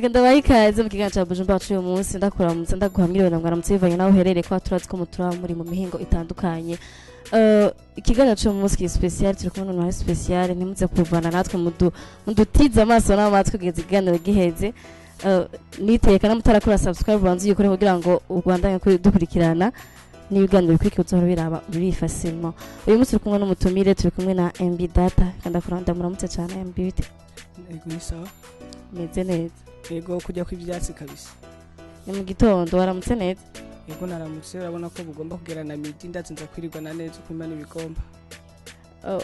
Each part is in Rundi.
Reka ndabaye ikaze mu kiganiro cya Bujumbura cy'uyu munsi ndakuramutse ndaguhamiriwe na mwaramutse bivanye naho uherereye ko turazi ko mutura muri mu mihingo itandukanye. Ikiganiro cy'uyu munsi ki special turi kumwe n'umuntu special ntimuze kuvana natwe mudutiza amaso n'amatwi kugeza ikiganiro giheze. Niteka namutarakora subscribe banzu yikore kugira ngo urwandanye dukurikirana n'ibiganiro bikurikira uzohora biraba muri fasimo. Uyu munsi turi kumwe n'umutumire turi kumwe na MB Data kandi akuranda muramutse cyane MB bite. Ego ni sawa. Meze neza. Ego kujya kw'ibyatsi kabisa. Ni mu gitondo waramutse neza. Ego naramutse urabona ko bugomba kugerana midi ndatsinza kwirirwa na neza kwimana ibikomba.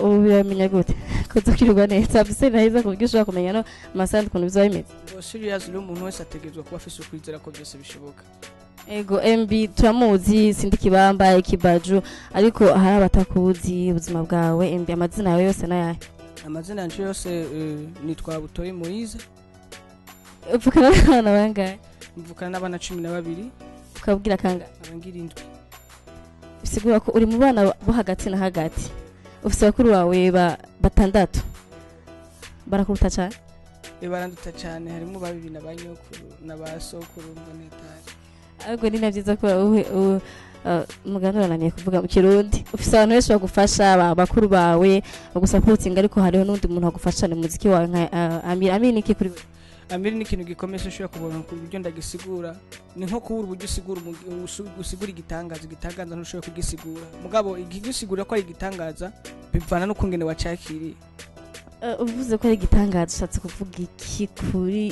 Ubu biramenya gute kuzokirirwa neza bise neza ku buryo ushobora kumenya no amasandi kuntu bizoba bimeze. Ngo serious uri umuntu wese ategezwa kuba afise ukwizera ko byose bishoboka. Ego MB turamuzi sindi kibamba ikibaju ariko hari abatakuzi ubuzima bwawe MB amazina yawe yose nayahe. Amazina yanje yose nitwa Butoyi Moise. Uvukana n'abana bangahe? Mvukana n'abana 12. Ukabwira kangahe? Abangira indwi. Bisigura ko uri mu bana bo hagati na hagati. Ufise bakuru wawe batandatu. Barakuruta cyane? Baranduta cyane harimo babiri n'abanyokuru n'abasokuru mbonetari. Ariko ni navyiza ko muganura naniye kuvuga mu Kirundi. Ufise abantu benshi bagufasha bakuru bawe bagusupportinga ariko hariho n'undi muntu agufasha mu muziki wawe nka Amini iki kuri Amiri ni ikintu gikomeye ushobora kubona ku buryo ndagisigura ni nko kubura uburyo usigura igitangaza ntushobora kugisigura mugabo igisigura ko ari igitangaza bivana no kungene wacakiriye. Uvuze ko ari igitangaza ushatse kuvuga iki kuri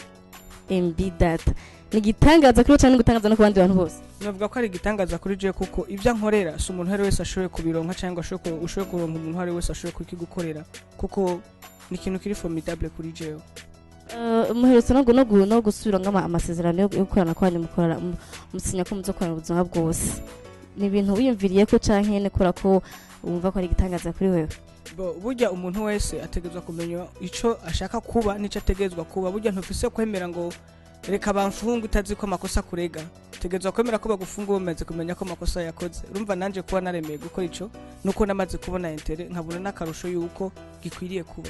MB Data? Ni igitangaza kuri cyane gutangaza no ku bandi bantu bose. Navuga ko ari igitangaza kuri je kuko ibyo nkorera si umuntu hari wese ashoboye kubironka cyangwa ushoboye kuronka umuntu hari wese ashoboye kukigukorera kuko ni ikintu kiri formidable kuri jewe. Muherutse no gusubira ngama amasezerano yo gukorana kwanyu mukorana musinya ko muzokorana ubuzima bwose. Ni ibintu wiyumviriye ko canke ne kora ko wumva ko ari igitangaza kuri wewe. Burya umuntu wese ategezwa kumenya ico ashaka kuba nico ategezwa kuba burya ntufise kwemera ngo reka bamfunga utazi ko amakosa kurega tegezwa kwemera ko bagufunga bamaze kumenya ko amakosa yakoze. Urumva nanje kuba naremeye gukora ico nuko namaze kubona intere nkabona nakarusho yuko gikwiriye kuba.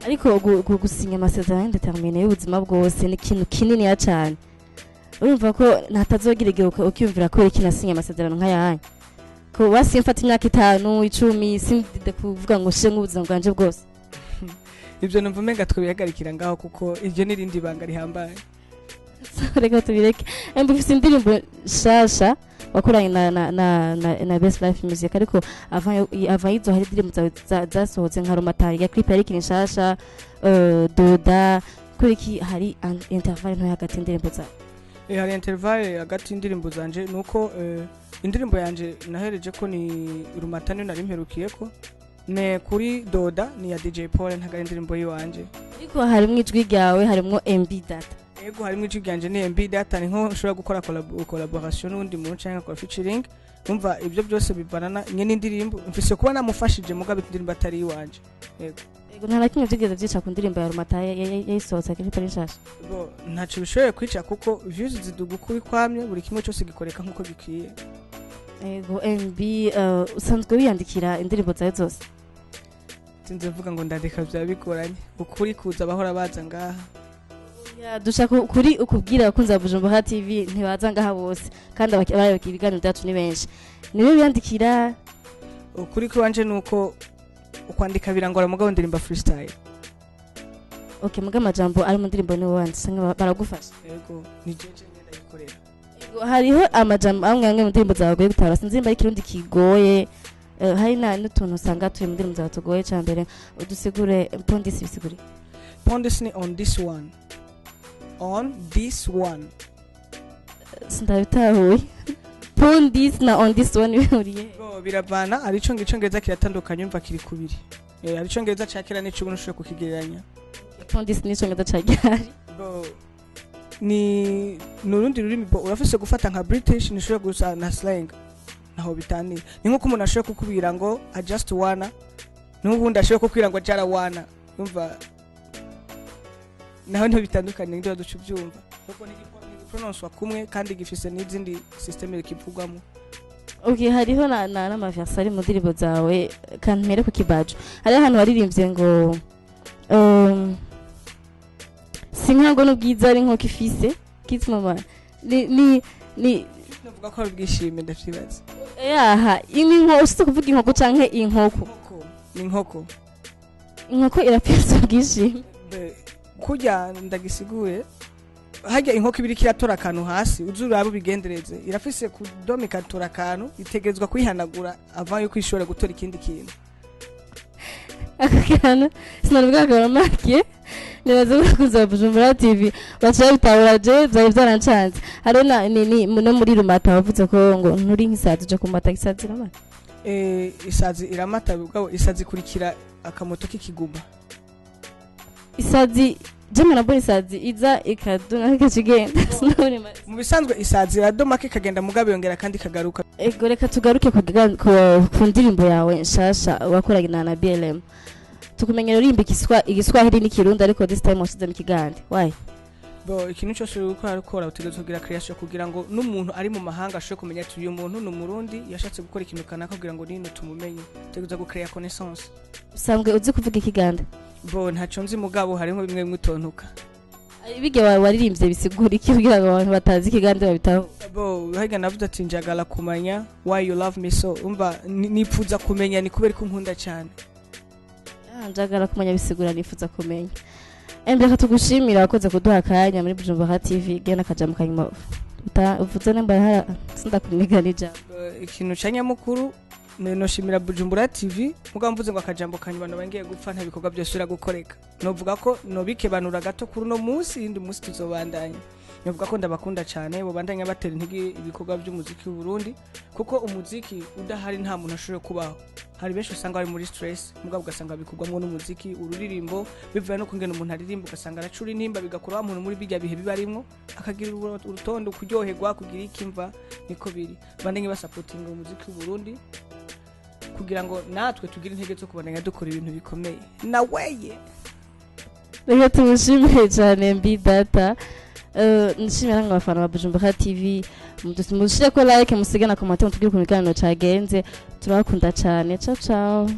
Ariko gusinya amasezerano indetermine y'ubuzima bwose ni ikintu kinini ya cyane. Urumva ko ntatazogira igihe ukiyumvira ko iki nasinya amasezerano nk'ayanya ko wasimfata imyaka 5 10 sindide kuvuga ngo she nk'ubuzima bwanje bwose. Ibyo numva umenga twibihagarikira ngaho kuko iryo nirindi banga rihambaye. Reka tubireke. Ufise indirimbo shasha wakoranye na Best Life Music ariko avant izo hari indirimbo zasohotse nka Romatari ya clip yari kinshasha Doda kuri ki hari interval nto hagati indirimbo za. Hari interval hagati indirimbo zanje nuko indirimbo yanje nahereje ko ni Romatari nari mperukiyeko ne kuri Doda ni ya DJ Paul ntaga indirimbo yiwanje. Ariko harimo ijwi ryawe harimo MB Data. Ego harimo ijwi ryanje ni MB Data ni nko ushobora gukora collaboration n'undi muntu cyangwa akora featuring. Umva ibyo byose bivanana nyene indirimbo mfise kuba namufashije mugabe indirimbo atari yiwanje. Ego nta nakimwe byigeze byica ku ndirimbo ya Romatari yayisohotse kuri pari nshasha. Ntaco bishoboye kwica kuko views ziduga kuri kwamye buri kimwe cyose gikoreka nkuko gikwiye. Ego MB usanzwe wiyandikira indirimbo zawe zose. Sinze mvuga ngo ndandika bya bigoranye ukuri kuza bahora baza ngaha. Ya dushaka kuri ukubwira abakunzi ba Bujumbura TV ntibaza ngaha bose kandi abayoboka ibiganiro byacu ni benshi. Niwe biyandikira ukuri kwanje nuko ukwandika birangora mugabo ndirimba freestyle. Okay muga majambo ari mu ndirimbo ni wandi sanga baragufasha. Yego ni jeje ngenda yikorera. Yego hariho amajambo amwe mu ndirimbo zawe gutara sinzimba ikirundi kigoye. Hari n'utuntu usanga turi mu ndirimbo zawe tugoye cyambere udusigure pondisi bisigure. Pondisi ni on this one. On this one. Sindabitahuye. Pondisi na on this one bihuriye. Biravana ari icongereza kiratandukanye umva kiri kubiri. Ari icongereza cyakira n'ico ubona ushobora kukigereranya. Pondisi ni icongereza cyagihari. Ni nurundi rurimi urafise gufata nka British nishobora gusa na slang. Naho bitani ni nko umuntu ashobora kukubwira ngo I just wanna n'ubundi ashobora kukubwira ngo jara wanna umva naho bitandukanye ndio ducu byumva kuko ni pronounce kumwe kandi gifise n'izindi system ikivugwamo. Okay hariho na maversari mu ndirimbo zawe kandi mere ku kibaju hari ahantu baririmbye ngo inkango n'ubwiza ari inkoko ifise kids mama ni navuga ko ari ubwishime ndavyibaza yaha inkoko ushitse kuvuga inkoko canke inkoko ni inkoko irafise ubwishime kurya ndagisiguye hajya inkoko ibiri kiratora akantu hasi uzura abo bigendereze irafise kudomika tora akantu itegezwa kwihanagura avant yo kwishora gutora ikindi kintu akakana sinavuga ko marke nibaza kuza Bujumbura TV bacha bitahura je byari byarancanze hari ni no muri rumata bavuze ko ngo nturi nk'isazi je kumata isazi ramata isazi iramata bugabo isazi kurikira akamoto k'ikiguma isazi jema nabo isazi iza ikaduna kigenda mu bisanzwe isazi iradoma kikagenda mugabe yongera kandi kagaruka ego reka tugaruke ku ndirimbo yawe nshasha wakoranye na BLM tukumenyera urimba igiswahili n'ikirundi ariko this time washize mu kigande why ikintu cyose ukora utegerezwa kugira creation kugira ngo n'umuntu ari mu mahanga ashobore kumenya ati uyu muntu ni umurundi yashatse gukora ikintu kanaka kugira ngo nino tumumenye utegerezwa gukreya connaissance usanzwe uzi kuvuga ikigande ntaco nzi mugabo harimo bimwe mutontuka ibige waririmbye bisigura iki kugira ngo abantu batazi ikigande babitaho haga navuze ati njagala kumanya why you love me so umva nipfuza kumenya ni kubera ko nkunda cyane njagala kumenya bisigura nifuza kumenya Mbega tugushimira wakoze kuduha akanya muri Bujumbura TV gena kajambo kanyuma uvuze nemba sindakuniganija ikintu cyanyamukuru noshimira Bujumbura TV muga mvuze ngo akajambo kanyuma nabangiye gupfa nta bikorwa byose uragukoreka novuga ko nobikebanura gato kuri no munsi indi munsi tuzobandanya novuga ko ndabakunda cyane bo bandanya batera intege ibikorwa by'umuziki w'u Burundi kuko umuziki udahari nta muntu ashobora kubaho hari benshi usanga bari muri stress muga ugasanga bikorwamwo n'umuziki ururirimbo bivuye no kungena umuntu aririmba ugasanga aracura intimba bigakora wa muntu muri bijya bihe bibarimo akagira urutondo kuryoherwa kugira ikimva niko biri bandanye basupportinga umuziki w'u Burundi kugira ngo natwe tugire intege zo kubandanya dukora ibintu bikomeye naweye reka tumushimire cyane mbi data nishimira ngabafana ba Bujumbura TV mudushire ko like musigana comment mutubwire ku kiganiro cagenze turabakunda cyane ciao ciao